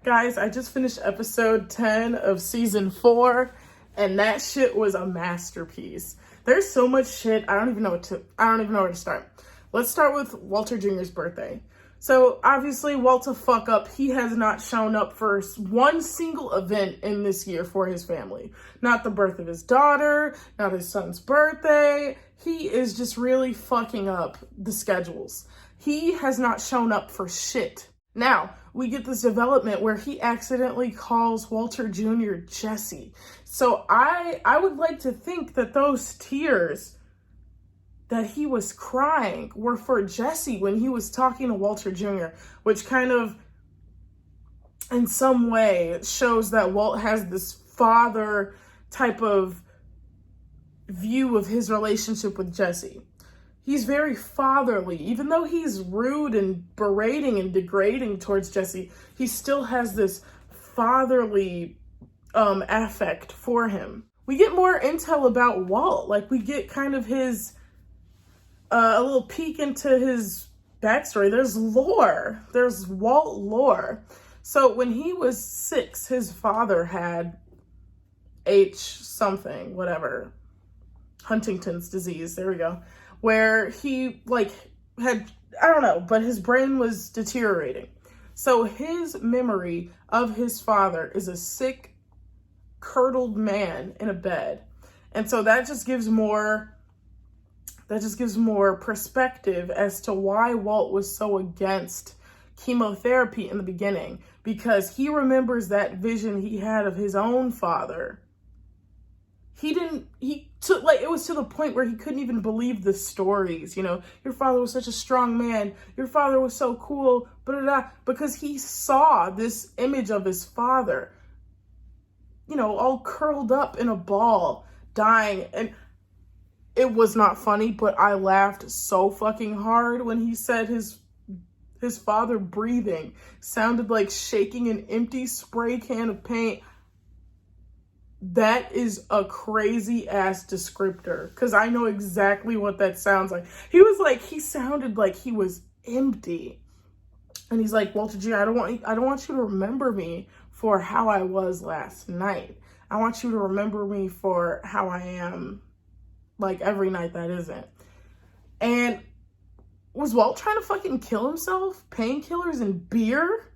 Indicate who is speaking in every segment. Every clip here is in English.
Speaker 1: Guys, I just finished episode 10 of season 4, and that shit was a masterpiece. There's so much shit, I don't even know where to start. Let's start with Walter Jr.'s birthday. So obviously Walt's a fuck up. He has not shown up for one single event in this year for his family. Not the birth of his daughter, not his son's birthday. He is just really fucking up the schedules. He has not shown up for shit. Now, we get this development where he accidentally calls Walter Jr. Jesse. So I would like to think that those tears that he was crying were for Jesse when he was talking to Walter Jr., which kind of, in some way, shows that Walt has this father type of view of his relationship with Jesse. He's very fatherly. Even though he's rude and berating and degrading towards Jesse, he still has this fatherly affect for him. We get more intel about Walt. Like, we get kind of his, a little peek into his backstory. There's lore. There's Walt lore. So when he was 6, his father had H something, whatever. Huntington's disease. There we go. Where he had, I don't know, but his brain was deteriorating. So his memory of his father is a sick, curdled man in a bed. And so that just gives more perspective as to why Walt was so against chemotherapy in the beginning, because he remembers that vision he had of his own father. It was to the point where he couldn't even believe the stories, your father was such a strong man, your father was so cool, because he saw this image of his father, all curled up in a ball, dying. And it was not funny, but I laughed so fucking hard when he said his father breathing sounded like shaking an empty spray can of paint. That is a crazy ass descriptor, because I know exactly what that sounds like. He sounded like he was empty. And he's like, Walter Jr., I don't want you to remember me for how I was last night. I want you to remember me for how I am, every night that isn't. And was Walt trying to fucking kill himself? Painkillers and beer?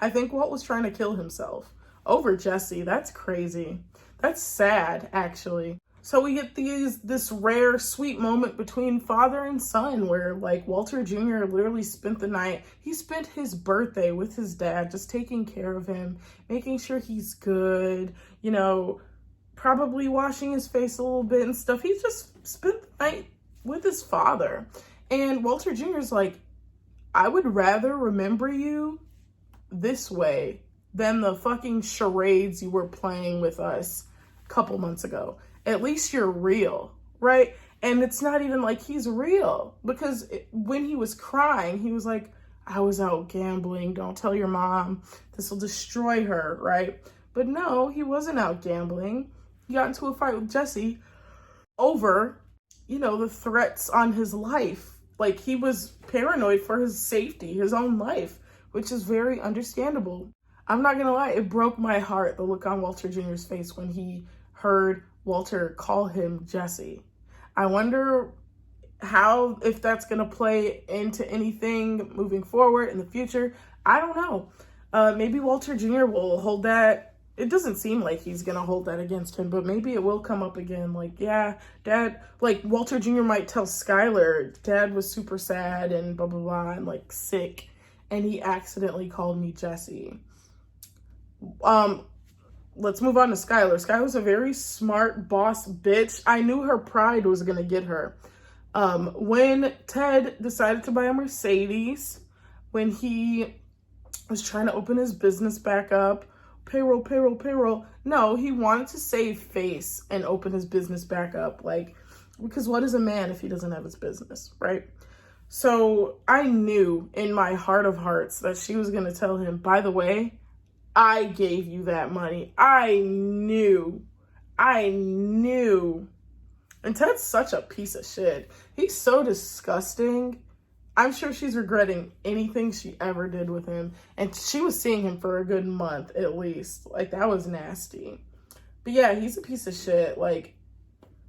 Speaker 1: I think Walt was trying to kill himself over Jesse. That's crazy. That's sad, actually. So we get this rare, sweet moment between father and son where, Walter Jr. literally spent the night. He spent his birthday with his dad, just taking care of him, making sure he's good, probably washing his face a little bit and stuff. He just spent the night with his father. And Walter Jr.'s like, I would rather remember you this way than the fucking charades you were playing with us a couple months ago. At least you're real, right? And it's not even like he's real, because when he was crying, he was like, I was out gambling. Don't tell your mom. This will destroy her, right? But no, he wasn't out gambling. He got into a fight with Jesse over, the threats on his life. He was paranoid for his safety, his own life, which is very understandable. I'm not gonna lie, it broke my heart, the look on Walter Jr.'s face when he heard Walter call him Jesse. I wonder if that's gonna play into anything moving forward in the future. I don't know. Maybe Walter Jr. will hold that. It doesn't seem like he's gonna hold that against him, but maybe it will come up again. Dad, Walter Jr. might tell Skylar, Dad was super sad and blah, blah, blah, and sick, and he accidentally called me Jesse. Let's move on to Skylar. Skylar's a very smart boss bitch. I knew her pride was gonna get her. When Ted decided to buy a Mercedes, when he was trying to open his business back up, payroll. No, he wanted to save face and open his business back up. Because what is a man if he doesn't have his business, right? So I knew in my heart of hearts that she was going to tell him, by the way, I gave you that money. I knew And Ted's such a piece of shit. He's so disgusting. I'm sure she's regretting anything she ever did with him. And she was seeing him for a good month at least. Like, that was nasty. But yeah, he's a piece of shit. Like,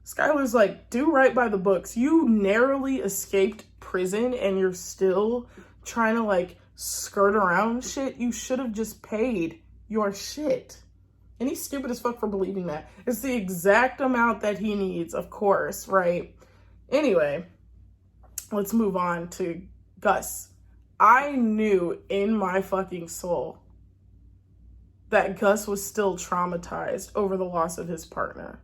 Speaker 1: Skylar's like, do right by the books. You narrowly escaped prison and you're still trying to, like, skirt around shit. You should have just paid your shit. And he's stupid as fuck for believing that. It's the exact amount that he needs, of course, right? Anyway, let's move on to Gus. I knew in my fucking soul that Gus was still traumatized over the loss of his partner.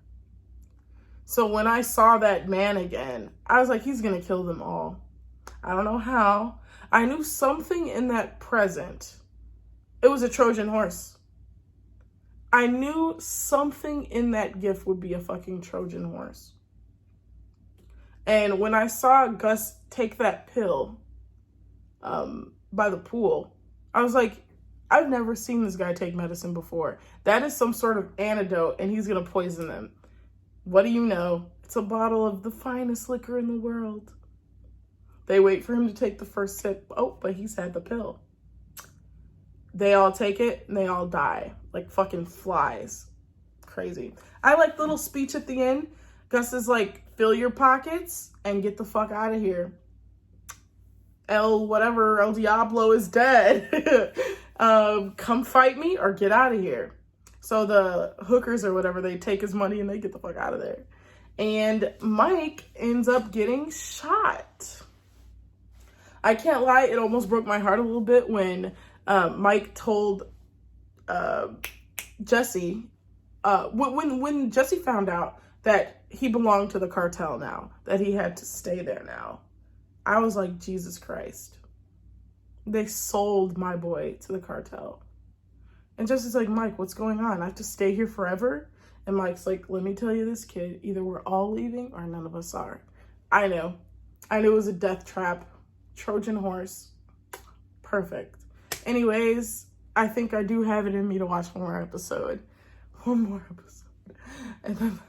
Speaker 1: So when I saw that man again, I was like, he's gonna kill them all. I don't know how. I knew something in that present. It was a Trojan horse. I knew something in that gift would be a fucking Trojan horse. And when I saw Gus take that pill by the pool, I was like, I've never seen this guy take medicine before. That is some sort of antidote, and he's going to poison them. What do you know? It's a bottle of the finest liquor in the world. They wait for him to take the first sip. Oh, but he's had the pill. They all take it, and they all die. Like fucking flies. Crazy. I like the little speech at the end. Gus is like, fill your pockets and get the fuck out of here. El Diablo is dead. Come fight me or get out of here. So the hookers or whatever, they take his money and they get the fuck out of there. And Mike ends up getting shot. I can't lie, it almost broke my heart a little bit when Mike told Jesse, when Jesse found out that he belonged to the cartel now, that he had to stay there now, I was like, Jesus Christ. They sold my boy to the cartel. And Jesse's like, Mike, what's going on? I have to stay here forever? And Mike's like, let me tell you this, kid. Either we're all leaving or none of us are. I knew it was a death trap. Trojan horse. Perfect. Anyways, I think I do have it in me to watch one more episode. And then